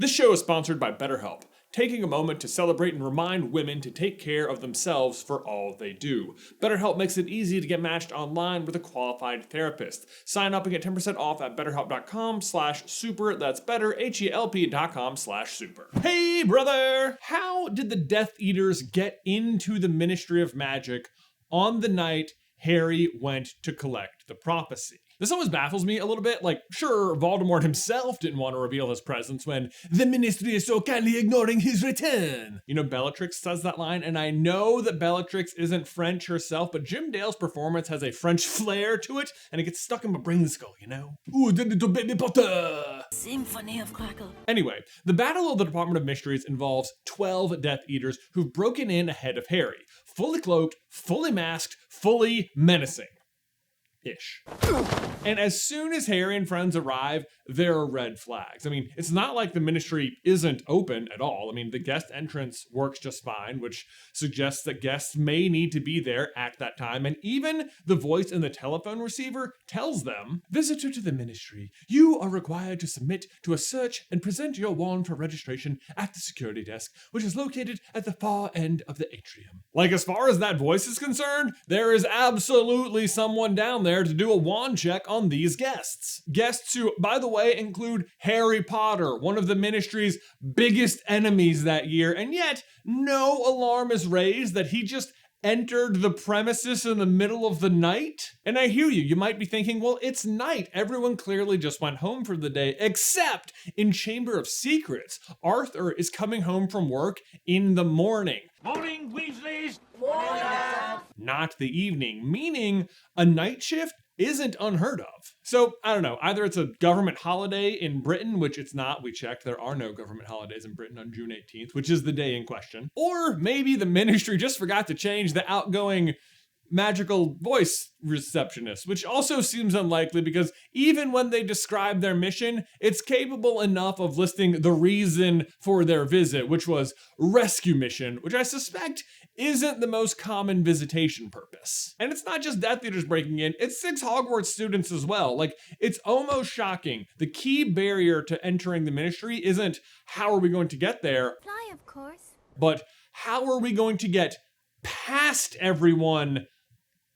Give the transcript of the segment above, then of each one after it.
This show is sponsored by BetterHelp, taking a moment to celebrate and remind women to take care of themselves for all they do. BetterHelp makes it easy to get matched online with a qualified therapist. Sign up and get 10% off at betterhelp.com/super. That's better, HELP.com/super. Hey, brother! How did the Death Eaters get into the Ministry of Magic on the night Harry went to collect the prophecy? This always baffles me a little bit. Like, sure, Voldemort himself didn't want to reveal his presence when the Ministry is so kindly ignoring his return. You know, Bellatrix says that line, and I know that Bellatrix isn't French herself, but Jim Dale's performance has a French flair to it, and it gets stuck in my brain skull, you know? Ooh, the little baby Potter! Symphony of Crackle. Anyway, the Battle of the Department of Mysteries involves 12 Death Eaters who've broken in ahead of Harry. Fully cloaked, fully masked, fully menacing. Ish. And as soon as Harry and friends arrive, there are red flags. I mean, it's not like the ministry isn't open at all. I mean, the guest entrance works just fine, which suggests that guests may need to be there at that time. And even the voice in the telephone receiver tells them, "Visitor to the ministry, you are required to submit to a search and present your wand for registration at the security desk, which is located at the far end of the atrium." Like, as far as that voice is concerned, there is absolutely someone down there to do a wand check on these guests. Guests who, by the way, include Harry Potter, one of the ministry's biggest enemies that year, and yet no alarm is raised that he just entered the premises in the middle of the night? And I hear you might be thinking, well, it's night. Everyone clearly just went home for the day, except in Chamber of Secrets, Arthur is coming home from work in the morning. Morning, Weasleys! Morning! Not the evening, meaning a night shift isn't unheard of. So, I don't know, either it's a government holiday in Britain, which it's not, we checked, there are no government holidays in Britain on June 18th, which is the day in question. Or maybe the ministry just forgot to change the outgoing magical voice receptionist, which also seems unlikely because even when they describe their mission, it's capable enough of listing the reason for their visit, which was rescue mission, which I suspect isn't the most common visitation purpose. And it's not just Death Eaters breaking in, it's 6 Hogwarts students as well. Like, it's almost shocking. The key barrier to entering the ministry isn't how are we going to get there, Fly, of course. but how are we going to get past everyone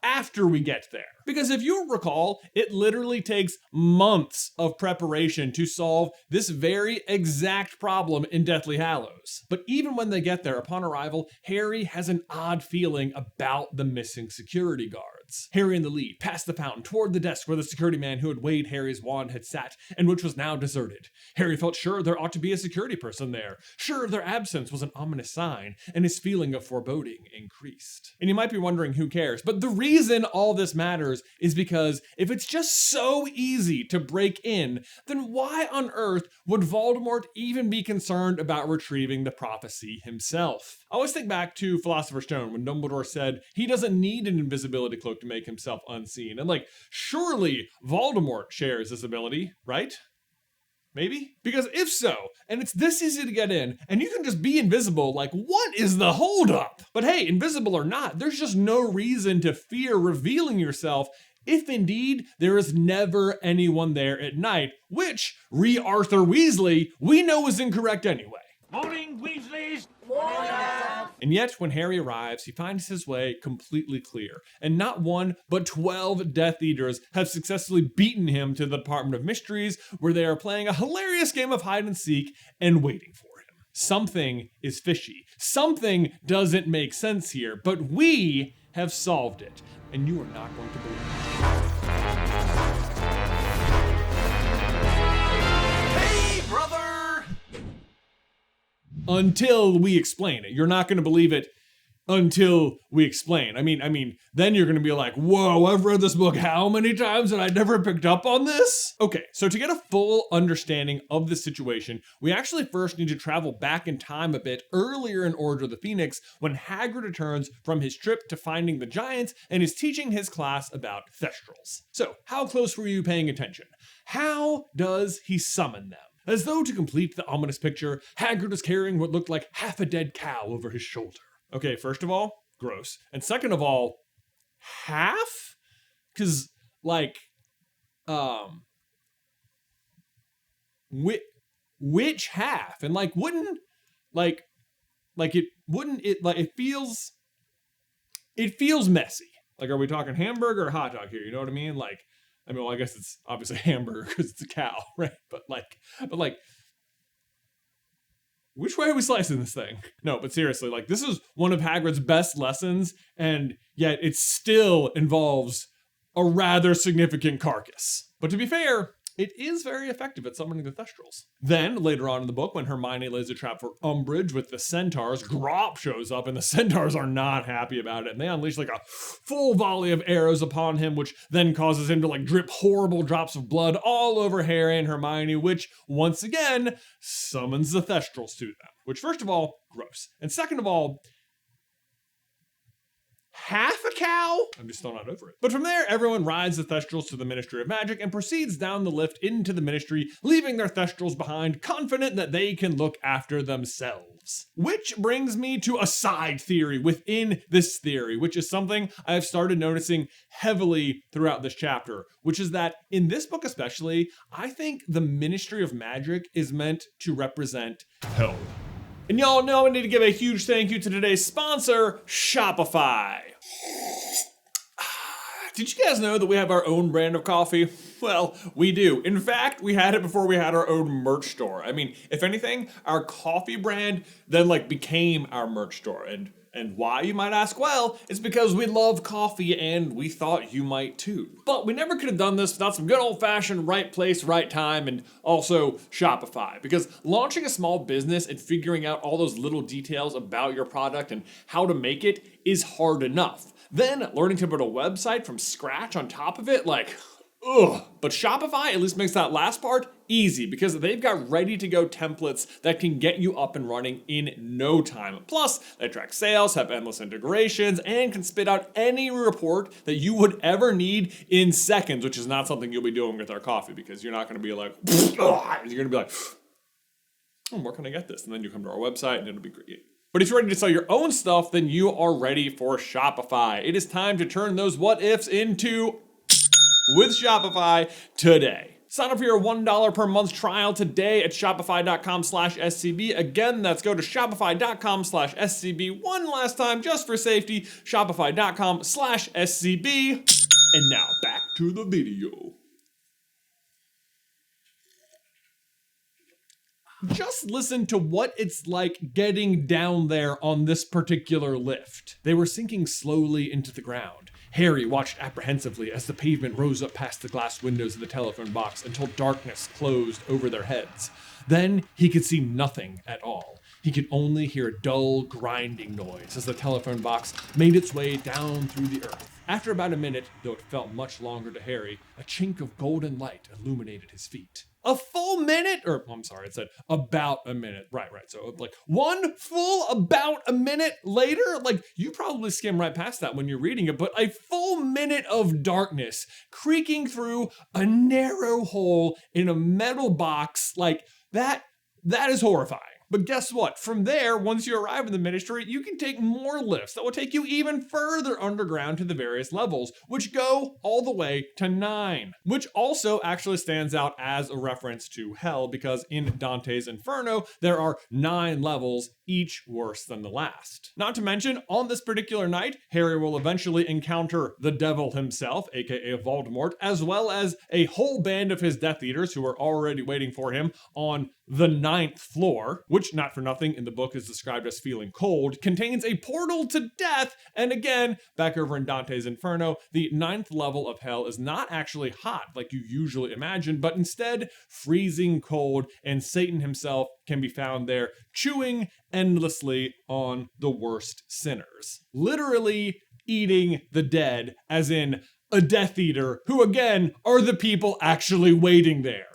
after we get there. Because if you recall, it literally takes months of preparation to solve this very exact problem in Deathly Hallows. But even when they get there upon arrival, Harry has an odd feeling about the missing security guards. Harry in the lead, past the fountain, toward the desk where the security man who had weighed Harry's wand had sat, and which was now deserted. Harry felt sure there ought to be a security person there. Sure, their absence was an ominous sign, and his feeling of foreboding increased. And you might be wondering who cares, but the reason all this matters is because if it's just so easy to break in, then why on earth would Voldemort even be concerned about retrieving the prophecy himself? I always think back to Philosopher's Stone when Dumbledore said he doesn't need an invisibility cloak to make himself unseen. And like, surely Voldemort shares this ability, right? Maybe? Because if so, and it's this easy to get in, and you can just be invisible, like, what is the holdup? But hey, invisible or not, there's just no reason to fear revealing yourself if indeed there is never anyone there at night, which, re Arthur Weasley, we know is incorrect anyway. Morning, Weasleys! Morning! And yet, when Harry arrives, he finds his way completely clear, and not one, but 12 Death Eaters have successfully beaten him to the Department of Mysteries, where they are playing a hilarious game of hide and seek and waiting for him. Something is fishy. Something doesn't make sense here, but we have solved it, and you are not going to believe it. Until we explain it. You're not going to believe it until we explain. I mean, then you're going to be like, whoa, I've read this book how many times and I never picked up on this? Okay, so to get a full understanding of the situation, we actually first need to travel back in time a bit earlier in Order of the Phoenix when Hagrid returns from his trip to finding the giants and is teaching his class about Thestrals. So, how close were you paying attention? How does he summon them? As though to complete the ominous picture, Hagrid was carrying what looked like half a dead cow over his shoulder. Okay, first of all, gross. And second of all, half? Because, like, which half? And like, it feels messy. Like, are we talking hamburger or hot dog here? You know what I mean? Like, I mean, well, I guess it's obviously hamburger because it's a cow, right? But which way are we slicing this thing? No, but seriously, like, this is one of Hagrid's best lessons, and yet it still involves a rather significant carcass. But to be fair, it is very effective at summoning the Thestrals. Then, later on in the book, when Hermione lays a trap for Umbridge with the centaurs, Grop shows up, and the centaurs are not happy about it, and they unleash like a full volley of arrows upon him, which then causes him to like drip horrible drops of blood all over Harry and Hermione, which, once again, summons the Thestrals to them. Which, first of all, gross. And second of all, half a cow? I'm just still not over it. But from there, everyone rides the Thestrals to the Ministry of Magic and proceeds down the lift into the Ministry, leaving their Thestrals behind, confident that they can look after themselves. Which brings me to a side theory within this theory, which is something I have started noticing heavily throughout this chapter, which is that in this book especially, I think the Ministry of Magic is meant to represent hell. And y'all know I need to give a huge thank you to today's sponsor, Shopify. Did you guys know that we have our own brand of coffee? Well, we do. In fact, we had it before we had our own merch store. I mean, if anything, our coffee brand then like became our merch store. And why, you might ask? Well, it's because we love coffee and we thought you might too. But we never could have done this without some good old-fashioned right place, right time, and also Shopify. Because launching a small business and figuring out all those little details about your product and how to make it is hard enough. Then learning to build a website from scratch on top of it, like, ugh. But Shopify at least makes that last part easy because they've got ready-to-go templates that can get you up and running in no time. Plus, they track sales, have endless integrations, and can spit out any report that you would ever need in seconds, which is not something you'll be doing with our coffee because you're not going to be like, you're going to be like, where can I get this? And then you come to our website and it'll be great. But if you're ready to sell your own stuff, then you are ready for Shopify. It is time to turn those what-ifs into with Shopify today. Sign up for your $1 per month trial today at shopify.com/SCB. Again, let's go to shopify.com/SCB one last time just for safety. Shopify.com/SCB. And now back to the video. Just listen to what it's like getting down there on this particular lift. They were sinking slowly into the ground. Harry watched apprehensively as the pavement rose up past the glass windows of the telephone box until darkness closed over their heads. Then he could see nothing at all. He could only hear a dull, grinding noise as the telephone box made its way down through the earth. After about a minute, though it felt much longer to Harry, a chink of golden light illuminated his feet. A full minute, or I'm sorry, it said about a minute. Right. So like one full about a minute later, like you probably skim right past that when you're reading it, but a full minute of darkness creaking through a narrow hole in a metal box, like that is horrifying. But guess what? From there, once you arrive in the Ministry, you can take more lifts that will take you even further underground to the various levels, which go all the way to 9. Which also actually stands out as a reference to hell, because in Dante's Inferno, there are 9 levels, each worse than the last. Not to mention, on this particular night, Harry will eventually encounter the devil himself, aka Voldemort, as well as a whole band of his Death Eaters who are already waiting for him on the 9th floor, which, not for nothing, in the book is described as feeling cold, contains a portal to death. And again, back over in Dante's Inferno, the 9th level of hell is not actually hot like you usually imagine, but instead freezing cold, and Satan himself can be found there chewing endlessly on the worst sinners. Literally eating the dead, as in a Death Eater, who again are the people actually waiting there.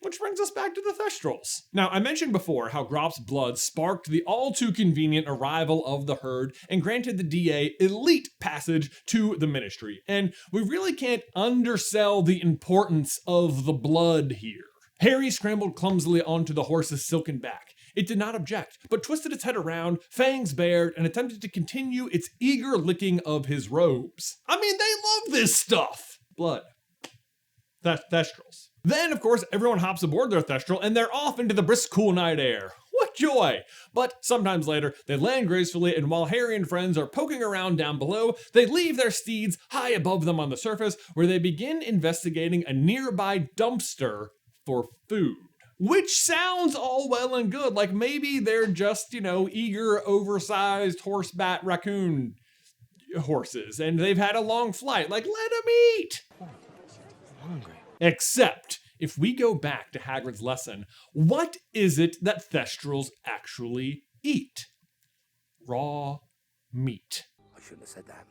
Which brings us back to the Thestrals. Now, I mentioned before how Grop's blood sparked the all-too-convenient arrival of the herd and granted the DA elite passage to the Ministry. And we really can't undersell the importance of the blood here. Harry scrambled clumsily onto the horse's silken back. It did not object, but twisted its head around, fangs bared, and attempted to continue its eager licking of his robes. I mean, they love this stuff! Blood. Thestrals. Then, of course, everyone hops aboard their Thestral and they're off into the brisk, cool night air. What joy! But sometimes later, they land gracefully, and while Harry and friends are poking around down below, they leave their steeds high above them on the surface, where they begin investigating a nearby dumpster for food. Which sounds all well and good, like maybe they're just, eager, oversized horsebat raccoon horses, and they've had a long flight, like, let them eat! I'm hungry. Except, if we go back to Hagrid's lesson, what is it that Thestrals actually eat? Raw meat. I shouldn't have said that.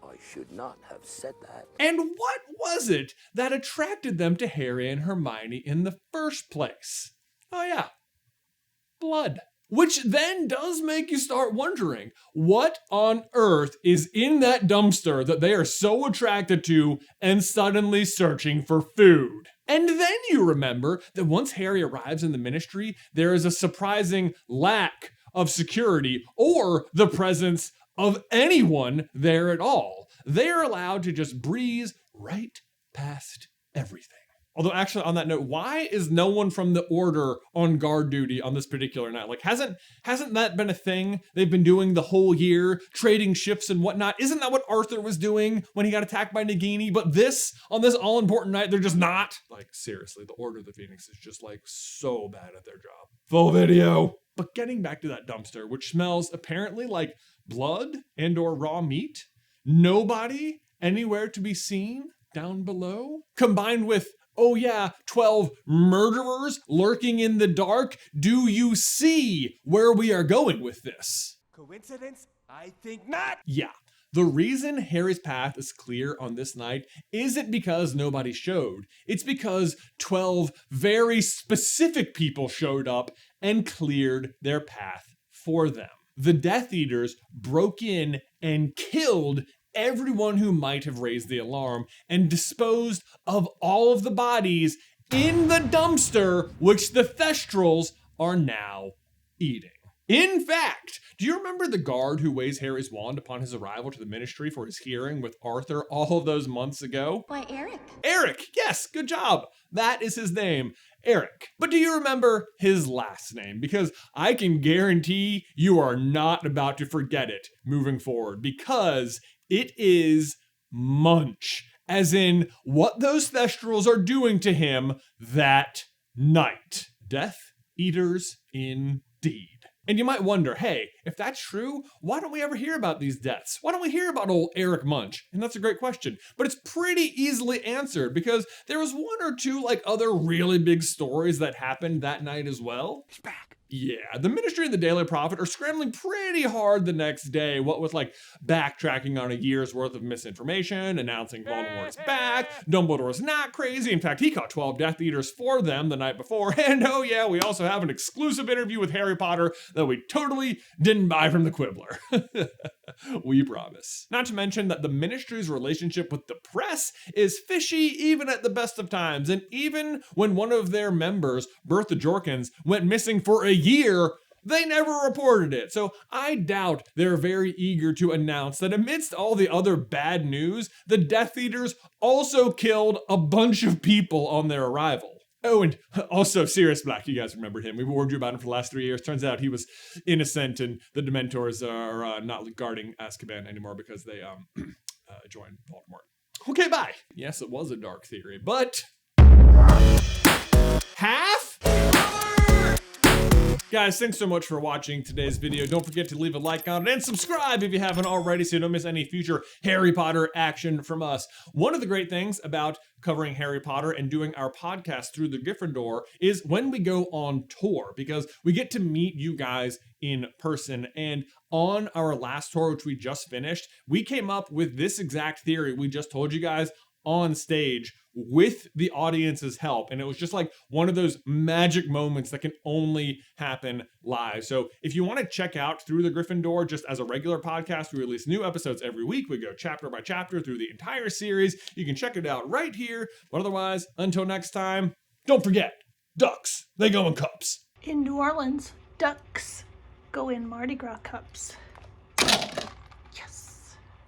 I should not have said that. And what was it that attracted them to Harry and Hermione in the first place? Oh yeah, blood. Which then does make you start wondering, what on earth is in that dumpster that they are so attracted to and suddenly searching for food? And then you remember that once Harry arrives in the Ministry, there is a surprising lack of security or the presence of anyone there at all. They are allowed to just breeze right past everything. Although actually on that note, why is no one from the Order on guard duty on this particular night? Like, hasn't that been a thing they've been doing the whole year, trading ships and whatnot? Isn't that what Arthur was doing when he got attacked by Nagini? But on this all-important night, they're just not? Like, seriously, the Order of the Phoenix is just like so bad at their job. Full video. But getting back to that dumpster, which smells apparently like blood and or raw meat, nobody anywhere to be seen down below, combined with 12 murderers lurking in the dark. Do you see where we are going with this? Coincidence? I think not. Yeah. The reason Harry's path is clear on this night isn't because nobody showed. It's because 12 very specific people showed up and cleared their path for them. The Death Eaters broke in and killed everyone who might have raised the alarm and disposed of all of the bodies in the dumpster, which the Thestrals are now eating. In fact, do you remember the guard who weighs Harry's wand upon his arrival to the Ministry for his hearing with Arthur all of those months ago? Why, Eric. Eric, yes, good job. That is his name, Eric. But do you remember his last name? Because I can guarantee you are not about to forget it moving forward, because it is Munch, as in what those Thestrals are doing to him that night. Death Eaters indeed. And you might wonder, hey, if that's true, why don't we ever hear about these deaths? Why don't we hear about old Eric Munch? And that's a great question. But it's pretty easily answered, because there was one or two other really big stories that happened that night as well. He's back. Yeah, the Ministry and the Daily Prophet are scrambling pretty hard the next day, what with backtracking on a year's worth of misinformation, announcing Voldemort's back, Dumbledore's not crazy, in fact he caught 12 Death Eaters for them the night before, and oh yeah, we also have an exclusive interview with Harry Potter that we totally didn't buy from the Quibbler. We promise. Not to mention that the Ministry's relationship with the press is fishy even at the best of times, and even when one of their members, Bertha Jorkins, went missing for a year, they never reported it. So I doubt they're very eager to announce that amidst all the other bad news, the Death Eaters also killed a bunch of people on their arrival. Oh, and also Sirius Black, you guys remember him. We warned you about him for the last 3 years. Turns out he was innocent, and the Dementors are not guarding Azkaban anymore because they joined Voldemort. Okay, bye. Yes, it was a dark theory, but half? Guys, thanks so much for watching today's video. Don't forget to leave a like on it and subscribe if you haven't already so you don't miss any future Harry Potter action from us. One of the great things about covering Harry Potter and doing our podcast through the Gryffindor is when we go on tour, because we get to meet you guys in person. And on our last tour, which we just finished, we came up with this exact theory we just told you guys on stage with the audience's help. And it was just one of those magic moments that can only happen live. So if you want to check out Through the Gryffindor just as a regular podcast, we release new episodes every week. We go chapter by chapter through the entire series. You can check it out right here. But otherwise, until next time, don't forget, ducks, they go in cups. In New Orleans, ducks go in Mardi Gras cups.